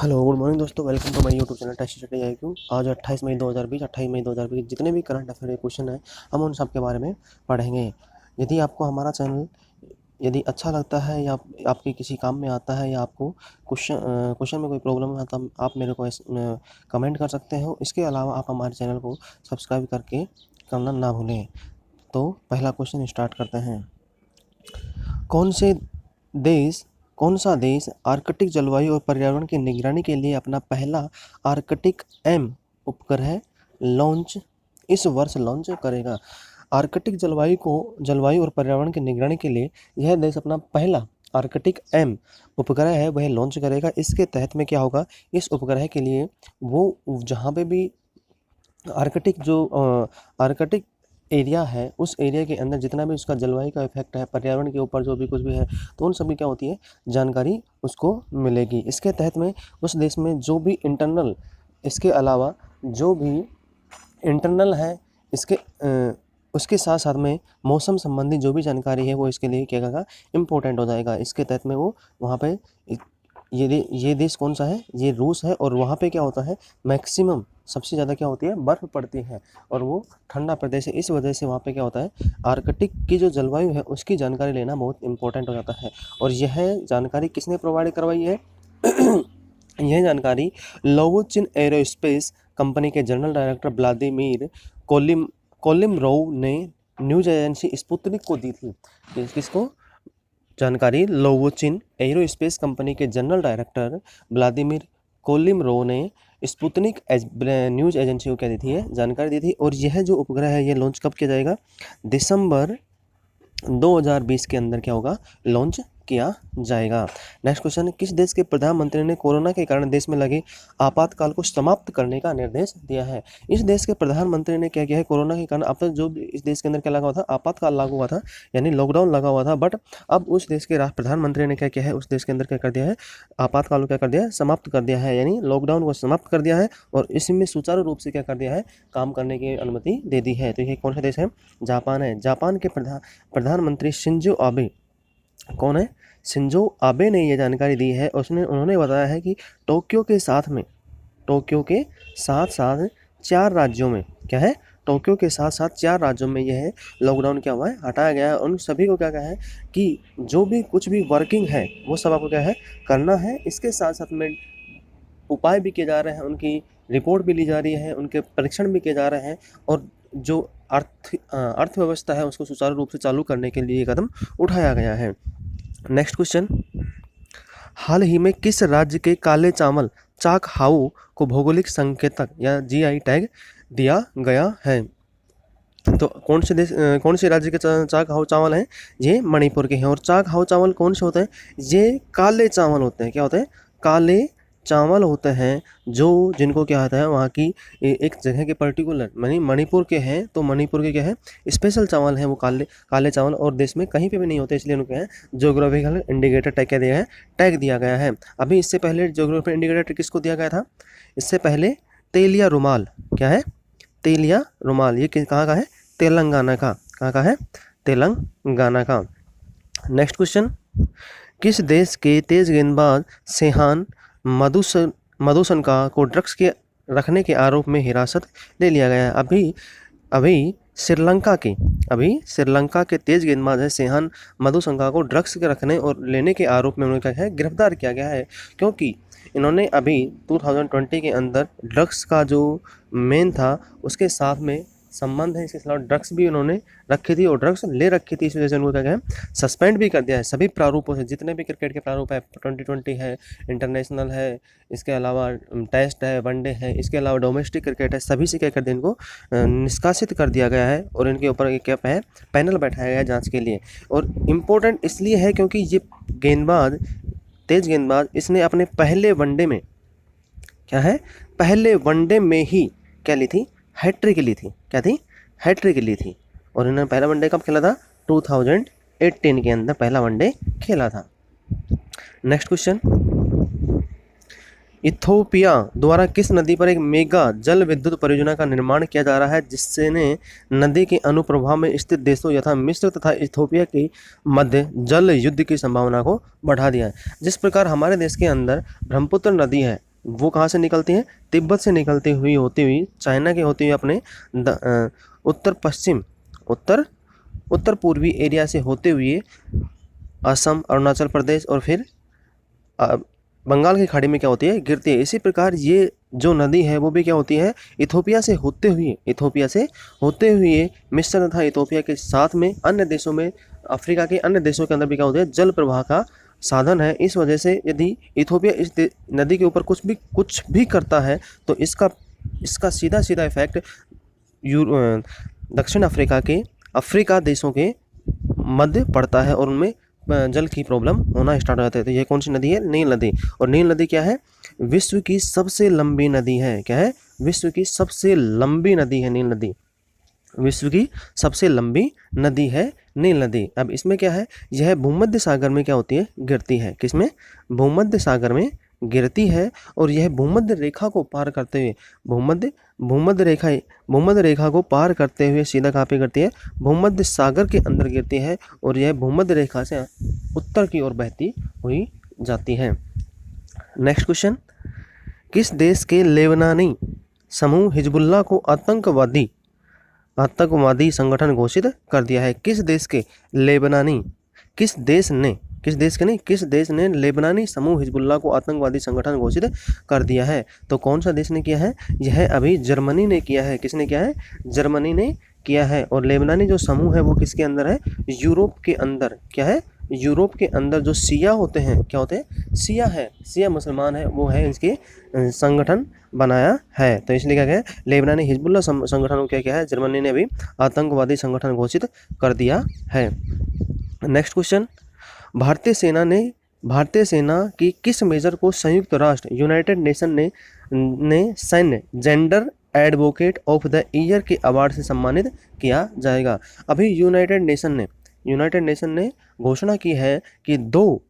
Hello good morning दोस्तों, welcome to my YouTube channel test study IQ। आज 28 मई 2020 जितने भी करंट अफेयर के क्वेश्चन हैं हम उन सब के बारे में पढ़ेंगे। यदि आपको हमारा चैनल यदि अच्छा लगता है या आपके किसी काम में आता है या आपको क्वेश्चन में कोई प्रॉब्लम है तो आप मेरे को कमेंट कर सकते हो। इसके अलावा आप हमारे चैनल को सब्सक्राइब करके करना ना भूलें। तो पहला क्वेश्चन स्टार्ट करते हैं। कौन सा देश आर्कटिक जलवायु और पर्यावरण की निगरानी के लिए अपना पहला आर्कटिक एम उपग्रह इस वर्ष लॉन्च करेगा? आर्कटिक जलवायु और पर्यावरण की निगरानी के लिए यह देश अपना पहला आर्कटिक एम उपग्रह है वह लॉन्च करेगा। इसके तहत में क्या होगा, इस उपग्रह के लिए वो जहाँ पे भी आर्कटिक एरिया है उस एरिया के अंदर जितना भी उसका जलवायु का इफेक्ट है, पर्यावरण के ऊपर जो भी कुछ भी है, तो उन सभी क्या होती है जानकारी उसको मिलेगी। इसके तहत में उस देश में जो भी इंटरनल, इसके अलावा जो भी इंटरनल है उसके साथ साथ में मौसम संबंधी जो भी जानकारी है वो इसके लिए क्या करेगा, इम्पोर्टेंट हो जाएगा। इसके तहत में वो वहाँ पे ये देश कौन सा है, ये रूस है। और वहाँ पे क्या होता है, मैक्सिमम सबसे ज़्यादा क्या होती है, बर्फ़ पड़ती है और वो ठंडा प्रदेश है। इस वजह से वहाँ पे क्या होता है, आर्कटिक की जो जलवायु है उसकी जानकारी लेना बहुत इंपॉर्टेंट हो जाता है। और यह जानकारी किसने प्रोवाइड करवाई है? यह जानकारी लोवोचिन एरोस्पेस कंपनी के जनरल डायरेक्टर व्लादिमीर कोलिमरोव ने न्यूज़ एजेंसी स्पुतनिक को दी थी। किसको जानकारी? लोवोचिन एरोस्पेस कंपनी के जनरल डायरेक्टर व्लादिमीर कोलिमरोव ने स्पुतनिक न्यूज़ एजेंसी को क्या दी थी, जानकारी दी थी। और यह जो उपग्रह है ये लॉन्च कब किया जाएगा? दिसंबर 2020 के अंदर क्या होगा, लॉन्च किया जाएगा। नेक्स्ट क्वेश्चन, किस देश के प्रधानमंत्री ने कोरोना के कारण देश में लगे आपातकाल को समाप्त करने का निर्देश दिया है? इस देश के प्रधानमंत्री ने क्या किया है, कोरोना के कारण अब तक जो इस देश के अंदर क्या लगा हुआ था, आपातकाल लागू हुआ था, यानी लॉकडाउन लगा हुआ था। बट अब उस देश के प्रधानमंत्री ने क्या किया है, उस देश के अंदर क्या कर दिया है, आपातकाल को क्या कर दिया है, समाप्त कर दिया है, यानी लॉकडाउन को समाप्त कर दिया है और इसमें सुचारू रूप से क्या कर दिया है, काम करने की अनुमति दे दी है। तो ये कौन सा देश है? जापान है। जापान के प्रधानमंत्री शिंजो आबे कौन है? शिंजो आबे ने ये जानकारी दी है। उन्होंने बताया है कि टोक्यो के साथ साथ 4 राज्यों में क्या है, टोक्यो के साथ साथ 4 राज्यों में यह लॉकडाउन क्या हुआ है, हटाया गया है। उन सभी को क्या कहा है कि जो भी कुछ भी वर्किंग है वो सब आपको क्या है, करना है। इसके साथ साथ में उपाय भी किए जा रहे हैं, उनकी रिपोर्ट भी ली जा रही है, उनके परीक्षण भी किए जा रहे हैं और जो अर्थव्यवस्था है उसको सुचारू रूप से चालू करने के लिए कदम उठाया गया है। नेक्स्ट क्वेश्चन, हाल ही में किस राज्य के काले चावल चाक हाउ को भौगोलिक संकेतक या GI टैग दिया गया है? तो कौन से राज्य के चाक हाउ चावल हैं? ये मणिपुर के हैं। और चाक हाउ चावल कौन से होते हैं? ये काले चावल होते हैं। क्या होते हैं? काले चावल होते हैं, जिनको क्या होता है, वहाँ की एक जगह के पर्टिकुलर यानी मणिपुर के हैं, तो मणिपुर के क्या है, स्पेशल चावल हैं वो काले चावल, और देश में कहीं पे भी नहीं होते, इसलिए उनको क्या है, ज्योग्राफिकल इंडिकेटर टैग क्या दिया है, टैग दिया गया है। अभी इससे पहले ज्योग्राफिकल इंडिकेटर किसको दिया गया था? इससे पहले तेलिया रुमाल, क्या है, तेलिया रुमाल, ये कहाँ का है? तेलंगाना का। कहाँ का है? तेलंगाना का। नेक्स्ट क्वेश्चन, किस देश के तेज गेंदबाज सेहान मधुसनका को ड्रग्स के रखने के आरोप में हिरासत ले लिया गया है? अभी श्रीलंका के तेज गेंदबाज है सेहान मधुसनका को ड्रग्स के रखने और लेने के आरोप में उन्हें क्या है, गिरफ्तार किया गया है। क्योंकि इन्होंने अभी 2020 के अंदर ड्रग्स का जो मेन था उसके साथ में संबंध है, इसके खिलाफ ड्रग्स भी उन्होंने रखी थी और ड्रग्स ले रखी थी। इस वजह से उनको क्या है, सस्पेंड भी कर दिया है सभी प्रारूपों से। जितने भी क्रिकेट के प्रारूप है, 2020 है, इंटरनेशनल है, इसके अलावा टेस्ट है, वनडे है, इसके अलावा डोमेस्टिक क्रिकेट है, सभी से क्या कर दिया, इनको निष्कासित कर दिया गया है और इनके ऊपर एक क्या है, पैनल बैठाया गया है जाँच के लिए। और इम्पोर्टेंट इसलिए है क्योंकि ये तेज गेंदबाज इसने अपने पहले वनडे में क्या है, पहले वनडे में ही क्या ली थी, हैट्रिक ली थी। क्या थी? हैट्रिक ली थी। और इन्होंने पहला वनडे कब खेला था? 2018 के अंदर पहला वनडे खेला था। नेक्स्ट क्वेश्चन, इथोपिया द्वारा किस नदी पर एक मेगा जल विद्युत परियोजना का निर्माण किया जा रहा है जिससे नदी के अनुप्रवाह में स्थित देशों यथा मिस्र तथा इथोपिया के मध्य जल युद्ध की संभावना को बढ़ा दिया है? जिस प्रकार हमारे देश के अंदर ब्रह्मपुत्र नदी है, वो कहाँ से निकलती हैं? तिब्बत से निकलती हुई होती हुई चाइना के होती हुई अपने उत्तर पश्चिम उत्तर पूर्वी एरिया से होते हुए असम, अरुणाचल प्रदेश और फिर बंगाल की खाड़ी में क्या होती है? गिरती है। इसी प्रकार ये जो नदी है वो भी क्या होती है? इथोपिया से होते हुए मिस्र तथा इथोपिया के साथ में अन्य देशों में, अफ्रीका के अन्य देशों के अंदर भी क्या होता है? जल प्रवाह का साधन है। इस वजह से यदि इथोपिया इस नदी के ऊपर कुछ भी करता है तो इसका सीधा इफेक्ट दक्षिण अफ्रीका देशों के मध्य पड़ता है और उनमें जल की प्रॉब्लम होना स्टार्ट हो जाती है। तो यह कौन सी नदी है? नील नदी। और नील नदी क्या है? विश्व की सबसे लंबी नदी है। क्या है? विश्व की सबसे लंबी नदी है नील नदी। विश्व की सबसे लंबी नदी है नील नदी। अब इसमें क्या है? यह भूमध्य सागर में क्या होती है? गिरती है। किसमें? भूमध्य सागर में गिरती है। और यह भूमध्य रेखा को पार करते हुए भूमध्य रेखा को पार करते हुए सीधा कहाँ पे गिरती है? भूमध्य सागर के अंदर गिरती है और यह भूमध्य रेखा से उत्तर की ओर बहती हुई जाती है। नेक्स्ट क्वेश्चन, किस देश के लेबनानी समूह हिजबुल्लाह को आतंकवादी संगठन घोषित कर दिया है? किस देश ने लेबनानी समूह हिजबुल्लाह को आतंकवादी संगठन घोषित कर दिया है? तो कौन सा देश ने किया है? यह अभी जर्मनी ने किया है। किसने किया है? जर्मनी ने किया है। और लेबनानी जो समूह है वो किसके अंदर है? यूरोप के अंदर। क्या है? यूरोप के अंदर जो शिया होते हैं, क्या होते हैं? शिया मुसलमान है, वो है इसके संगठन बनाया है। तो इसलिए क्या है? लेबनानी हिजबुल्लाह संगठन को क्या है? जर्मनी ने अभी आतंकवादी संगठन घोषित कर दिया है। नेक्स्ट क्वेश्चन, भारतीय सेना की किस मेजर को संयुक्त राष्ट्र यूनाइटेड नेशन ने सैन्य gender advocate of the year के अवार्ड से सम्मानित किया जाएगा? अभी यूनाइटेड नेशन ने घोषणा की है कि दो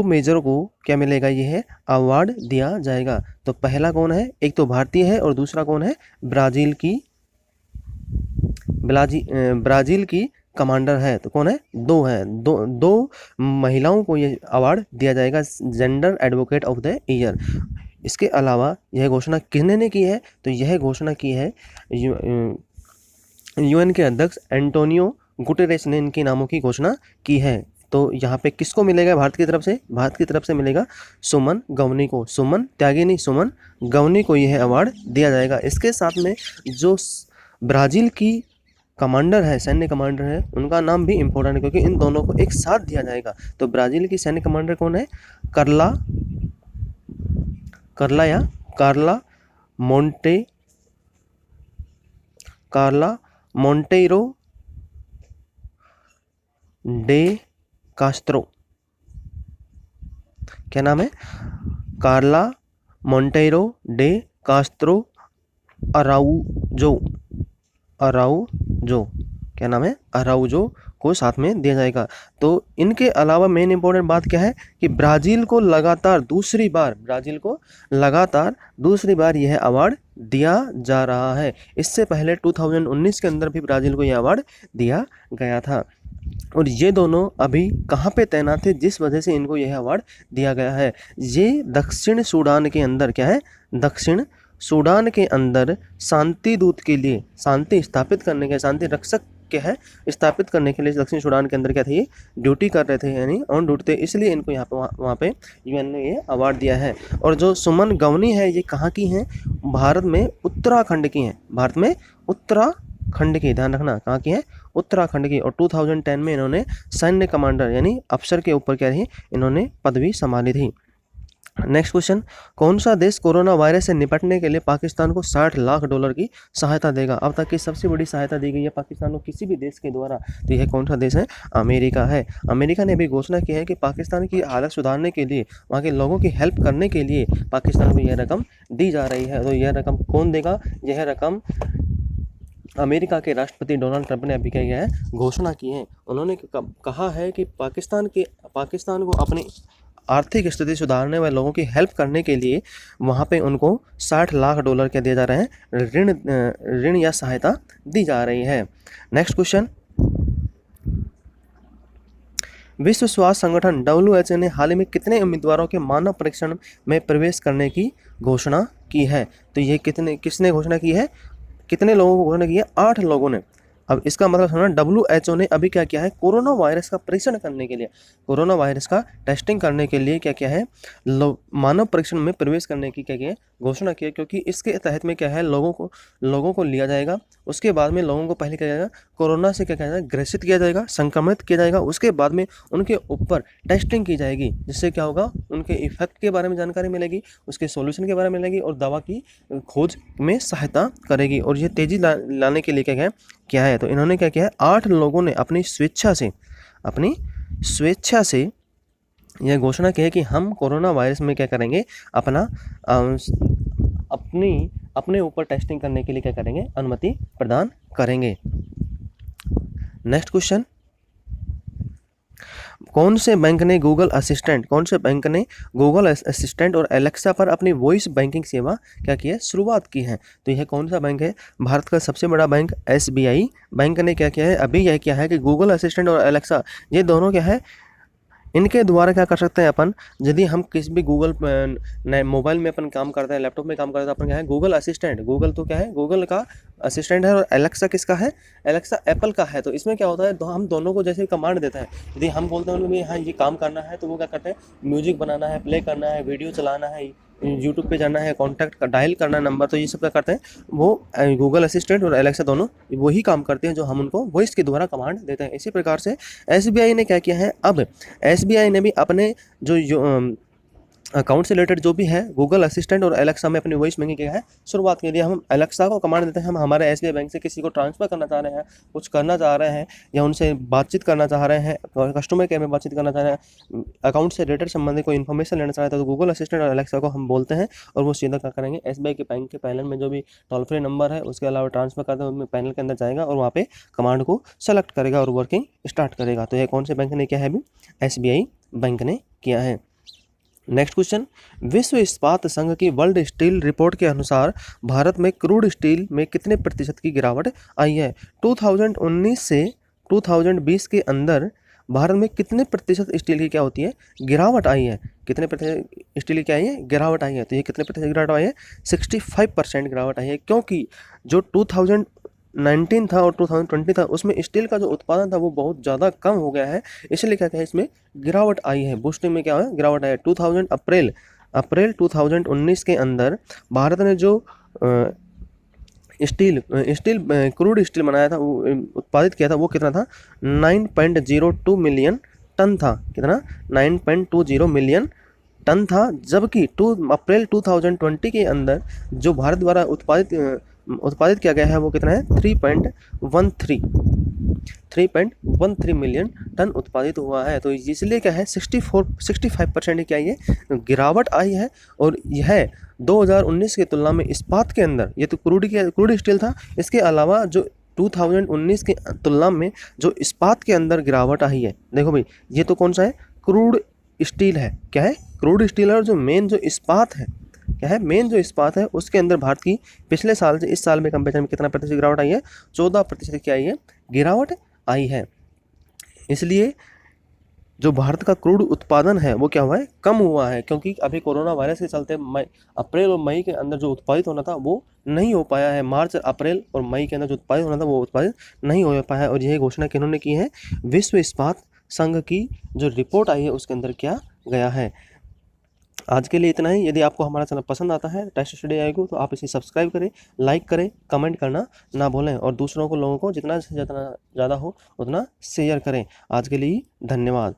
मेजर को क्या मिलेगा? ये है अवार्ड दिया जाएगा। तो पहला कौन है? एक तो भारतीय है और दूसरा कौन है? ब्राजील की कमांडर है। तो कौन है? दो महिलाओं को ये अवार्ड दिया जाएगा, gender advocate of the year. इसके अलावा यह घोषणा किसने की है? तो यह घोषणा की है यूएन के अध्यक्ष एंटोनियो गुटेरेस ने इनके नामों की घोषणा की है। तो यहाँ पे किसको मिलेगा? भारत की तरफ से मिलेगा सुमन गवनी को। सुमन गवनी को यह अवार्ड दिया जाएगा। इसके साथ में जो ब्राज़ील की कमांडर है, सैन्य कमांडर है, उनका नाम भी इम्पोर्टेंट है क्योंकि इन दोनों को एक साथ दिया जाएगा। तो ब्राज़ील की सैन्य कमांडर कौन है? कार्ला मोंटेरो डे कास्त्रो। क्या नाम है? कार्ला मोंटेरो डे कास्त्रो अराउजो। क्या नाम है? अराउजो को साथ में दिया जाएगा। तो इनके अलावा मेन इंपॉर्टेंट बात क्या है कि ब्राज़ील को लगातार दूसरी बार यह अवार्ड दिया जा रहा है। इससे पहले 2019 के अंदर भी ब्राज़ील को यह अवार्ड दिया गया था। और ये दोनों अभी कहाँ पे तैनात थे जिस वजह से इनको यह अवार्ड दिया गया है? ये दक्षिण सूडान के अंदर क्या है? दक्षिण सूडान के अंदर शांति दूत के लिए, शांति स्थापित करने के, शांति रक्षक क्या है? स्थापित करने के लिए दक्षिण सूडान के अंदर क्या थे? ये ड्यूटी कर रहे थे, यानी ऑन ड्यूटी थे, इसलिए इनको यहाँ पे वहाँ पे यूएन ने ये अवार्ड दिया है। और जो सुमन गवनी है ये कहाँ की हैं? भारत में उत्तराखंड की हैं। भारत में उत्तराखंड की, ध्यान रखना, कहाँ की है? उत्तराखंड की। और 2010 में इन्होंने सैन्य कमांडर यानी अफसर के ऊपर क्या रही? इन्होंने पदवी संभाली थी। नेक्स्ट क्वेश्चन, कौन सा देश कोरोना वायरस से निपटने के लिए पाकिस्तान को $60 लाख की सहायता देगा? अब तक की सबसे बड़ी सहायता दी गई है पाकिस्तान को किसी भी देश के द्वारा। तो यह कौन सा देश है? अमेरिका है। अमेरिका ने भी घोषणा की है कि पाकिस्तान की हालत सुधारने के लिए, वहाँ के लोगों की हेल्प करने के लिए पाकिस्तान को यह रकम दी जा रही है। तो यह रकम कौन देगा? यह रकम अमेरिका के राष्ट्रपति डोनाल्ड ट्रंप ने अभी क्या किया है? घोषणा की है। उन्होंने कहा है कि पाकिस्तान को अपनी आर्थिक स्थिति सुधारने वाले लोगों की हेल्प करने के लिए वहाँ पे उनको $60 लाख क्या दिए जा रहे हैं? ऋण या सहायता दी जा रही है। नेक्स्ट क्वेश्चन, विश्व स्वास्थ्य संगठन WHO ने हाल ही में कितने उम्मीदवारों के मानव परीक्षण में प्रवेश करने की घोषणा की है? तो ये किसने घोषणा की है? कितने लोगों को घोषणा की है? 8 लोगों ने। अब इसका मतलब समझना, WHO ने अभी क्या किया है? कोरोना वायरस का परीक्षण करने के लिए, कोरोना वायरस का टेस्टिंग करने के लिए क्या किया है? मानव परीक्षण में प्रवेश करने की क्या किया है? घोषणा की है, क्योंकि इसके तहत में क्या है, लोगों को लिया जाएगा। उसके बाद में लोगों को पहले क्या जाएगा, कोरोना से क्या किया जाएगा? ग्रसित किया जाएगा, संक्रमित किया जाएगा। उसके बाद में उनके ऊपर टेस्टिंग की जाएगी, जिससे क्या होगा, उनके इफेक्ट के बारे में जानकारी मिलेगी, उसके सॉल्यूशन के बारे में मिलेगी और दवा की खोज में सहायता करेगी। और ये तेजी लाने के लिए क्या है? तो इन्होंने क्या किया है? 8 लोगों ने अपनी स्वेच्छा से यह घोषणा की है कि हम कोरोना वायरस में क्या करेंगे, अपने ऊपर टेस्टिंग करने के लिए क्या करेंगे? अनुमति प्रदान करेंगे। नेक्स्ट क्वेश्चन, कौन से बैंक ने गूगल असिस्टेंट और एलेक्सा पर अपनी वॉइस बैंकिंग सेवा क्या की है? शुरुआत की है। तो यह कौन सा बैंक है? भारत का सबसे बड़ा बैंक SBI बैंक ने क्या किया है? अभी यह किया है कि गूगल असिस्टेंट और एलेक्सा, ये दोनों क्या है, इनके द्वारा क्या कर सकते हैं अपन, यदि हम किसी भी मोबाइल में अपन काम करते हैं, लैपटॉप में काम करते हैं, अपन क्या है? गूगल असिस्टेंट, गूगल तो क्या है? गूगल का असिस्टेंट है। और एलेक्सा किसका है? एलेक्सा एप्पल का है। तो इसमें क्या होता है, हम दोनों को जैसे कमांड देते हैं, यदि हम बोलते हैं उनको हाँ ये काम करना है, तो वो क्या करते हैं? म्यूजिक बनाना है, प्ले करना है, वीडियो चलाना है, यूट्यूब पे जाना है, कॉन्टैक्ट का डायल करना है नंबर, तो ये सब क्या करते हैं? वो गूगल असिस्टेंट और एलेक्सा दोनों वही काम करते हैं जो हम उनको वॉइस के द्वारा कमांड देते हैं। इसी प्रकार से SBI ने क्या किया है? अब SBI ने भी अपने जो अकाउंट से रिलेटेड जो भी है, गूगल असिस्टेंट और एलेक्सा में अपनी वॉइस बैंकिंग क्या है? शुरुआत के लिए हम एलेक्सा को कमांड देते हैं, हम हमारे SBI बैंक से किसी को ट्रांसफ़र करना चाह रहे हैं, कुछ करना चाह रहे हैं, या उनसे बातचीत करना चाह रहे हैं, कस्टमर केयर में बातचीत करना चाह रहे हैं, अकाउंट से रिलेटेड संबंधित कोई इन्फॉर्मेशन लेना चाह रहे हैं, तो गूगल असिस्टेंट और एलेक्सा को हम बोलते हैं और वो सीधा क्या करेंगे? SBI के बैंक के पैनल में जो भी टोल फ्री नंबर है, उसके अलावा ट्रांसफ़र करते हैं, उनमें पैनल के अंदर जाएगा और वहाँ पे कमांड को सेलेक्ट करेगा और वर्किंग स्टार्ट करेगा। तो ये कौन से बैंक ने किया है? अभी SBI बैंक ने किया है। नेक्स्ट क्वेश्चन, विश्व इस्पात संघ की वर्ल्ड स्टील रिपोर्ट के अनुसार भारत में क्रूड स्टील में कितने प्रतिशत की गिरावट आई है? 2019 से 2020 के अंदर भारत में कितने प्रतिशत स्टील की क्या होती है? गिरावट आई है। कितने प्रतिशत स्टील की क्या आई है? गिरावट आई है। तो ये कितने प्रतिशत गिरावट आई है? 65% गिरावट आई है, क्योंकि जो 2019 था और 2020 था, उसमें स्टील का जो उत्पादन था वो बहुत ज़्यादा कम हो गया है, इसलिए क्या है, इसमें गिरावट आई है। बूस्टिंग में क्या है? गिरावट आई है। अप्रैल 2019 के अंदर भारत ने जो क्रूड स्टील बनाया था, वो उत्पादित किया था, वो कितना था? 9.02 मिलियन टन था। कितना? 9.20 मिलियन टन था। जबकि अप्रैल 2020 के अंदर जो भारत द्वारा उत्पादित किया गया है वो कितना है? 3.13 मिलियन टन उत्पादित हुआ है। तो इसलिए क्या है? 65% क्या ये गिरावट आई है। और यह 2019 की तुलना में इस्पात के अंदर, ये तो क्रूड स्टील था, इसके अलावा जो 2019 के तुलना में जो इस्पात के अंदर गिरावट आई है, देखो भाई, ये तो कौन सा है? क्रूड स्टील है। क्या है? क्रूड स्टील है। और जो मेन जो इस्पात है, क्या है? मेन जो इस्पात है, उसके अंदर भारत की पिछले साल से इस साल में कंपेरिजन में कितना प्रतिशत गिरावट आई है? 14% की आई है, गिरावट आई है। इसलिए जो भारत का क्रूड उत्पादन है वो क्या हुआ है? कम हुआ है, क्योंकि अभी कोरोना वायरस के चलते अप्रैल और मई के अंदर जो उत्पादित होना था वो नहीं हो पाया है। मार्च, अप्रैल और मई के अंदर जो उत्पादित होना था वो उत्पादित नहीं हो पाया है। और यही घोषणा किन्होंने की है? विश्व इस्पात संघ की जो रिपोर्ट आई है उसके अंदर किया गया है। आज के लिए इतना ही। यदि आपको हमारा चैनल पसंद आता है, टेस्ट स्टडी आएगा, तो आप इसे सब्सक्राइब करें, लाइक करें, कमेंट करना ना भूलें और दूसरों को, लोगों को जितना से जितना ज़्यादा हो उतना शेयर करें। आज के लिए धन्यवाद।